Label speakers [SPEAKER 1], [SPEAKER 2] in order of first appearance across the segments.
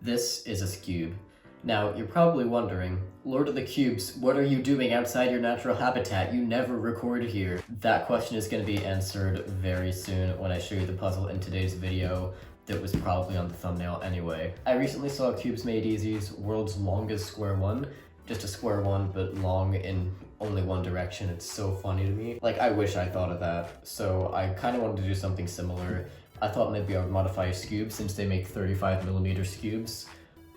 [SPEAKER 1] This is a cube. Now, you're probably wondering, Lord of the Cubes, what are you doing outside your natural habitat? You never record here. That question is going to be answered very soon when I show you the puzzle in today's video that was probably on the thumbnail anyway. I recently saw Cubes Made Easy's world's longest square one. Just a square one, but long in only one direction. It's so funny to me. Like, I wish I thought of that. So I kind of wanted to do something similar. I thought maybe I would modify a Scube since they make 35mm Scubes.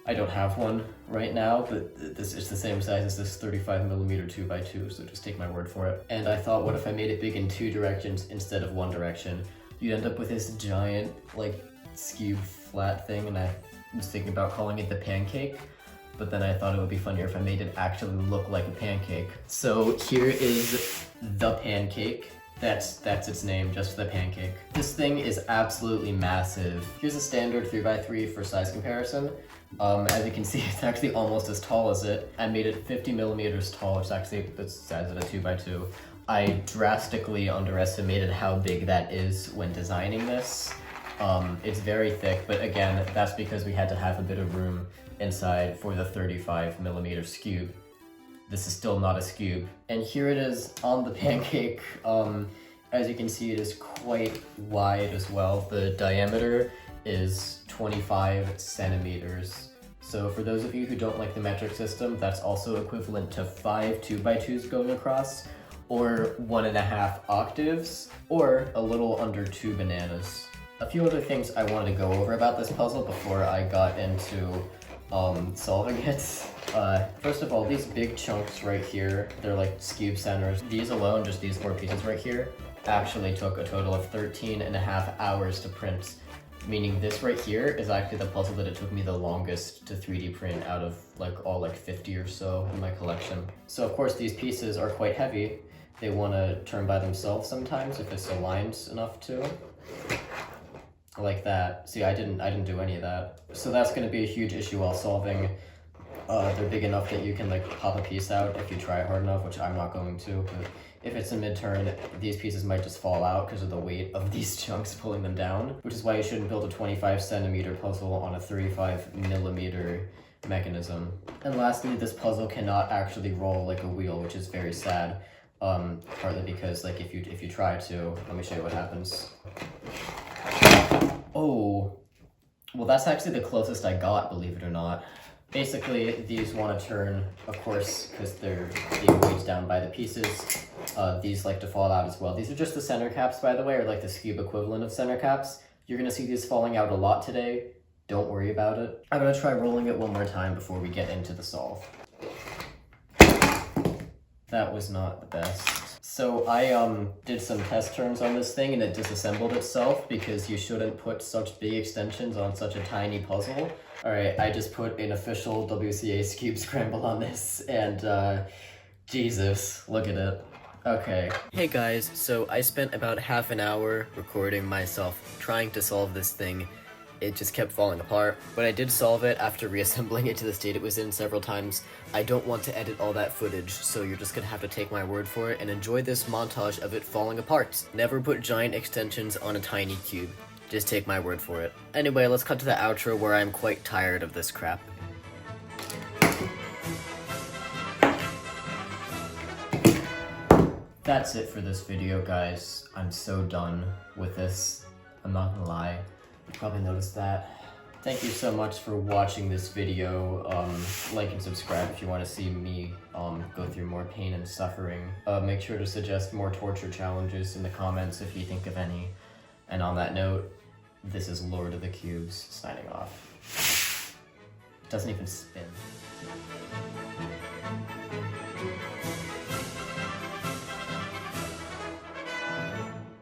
[SPEAKER 1] I don't have one right now, but this is the same size as this 35mm 2x2, so just take my word for it. And I thought, what if I made it big in two directions instead of one direction? You'd end up with this giant, like, Scube flat thing, and I was thinking about calling it the pancake, but then I thought it would be funnier if I made it actually look like a pancake. So here is the pancake. That's its name, just the pancake. This thing is absolutely massive. Here's a standard 3x3 for size comparison. As you can see, it's actually almost as tall as it. I made it 50mm tall, which is actually the size of a 2x2. I drastically underestimated how big that is when designing this. It's very thick, but again, that's because we had to have a bit of room inside for the 35mm Scube. This is still not a Scube. And here it is on the pancake. As you can see, it is quite wide as well. The diameter is 25 centimeters. So for those of you who don't like the metric system, that's also equivalent to 5 2x2s going across, or 1.5 octaves, or a little under 2 bananas. A few other things I wanted to go over about this puzzle before I got into solving it. First of all, these big chunks right here, they're like Scube centers. These alone, just these 4 pieces right here, actually took a total of 13.5 hours to print, meaning this right here is actually the puzzle that it took me the longest to 3D print out of all 50 or so in my collection. So of course these pieces are quite heavy. They want to turn by themselves sometimes if it's aligned enough to. Like that. See, I didn't do any of that. So that's going to be a huge issue while solving. They're big enough that you can pop a piece out if you try hard enough, which I'm not going to, but if it's a mid-turn, these pieces might just fall out because of the weight of these chunks pulling them down, which is why you shouldn't build a 25cm puzzle on a 35mm mechanism. And lastly, this puzzle cannot actually roll like a wheel, which is very sad. Partly because if you try to, let me show you what happens. Oh, well that's actually the closest I got, believe it or not. Basically, these want to turn, of course, because they're being weighed down by the pieces. These like to fall out as well. These are just the center caps, by the way, or like the Scube equivalent of center caps. You're going to see these falling out a lot today. Don't worry about it. I'm going to try rolling it one more time before we get into the solve. That was not the best. So I did some test turns on this thing and it disassembled itself because you shouldn't put such big extensions on such a tiny puzzle. Alright, I just put an official WCA Scube Scramble on this and Jesus, look at it. Okay. Hey guys, so I spent about half an hour recording myself trying to solve this thing. It just kept falling apart, but I did solve it after reassembling it to the state it was in several times. I don't want to edit all that footage, so you're just gonna have to take my word for it and enjoy this montage of it falling apart. Never put giant extensions on a tiny cube. Just take my word for it. Anyway, let's cut to the outro where I'm quite tired of this crap. That's it for this video, guys. I'm so done with this. I'm not gonna lie. You probably noticed that. Thank you so much for watching this video. Like and subscribe if you want to see me go through more pain and suffering. Make sure to suggest more torture challenges in the comments if you think of any. And on that note, this is Lord of the Cubes signing off. It doesn't even spin.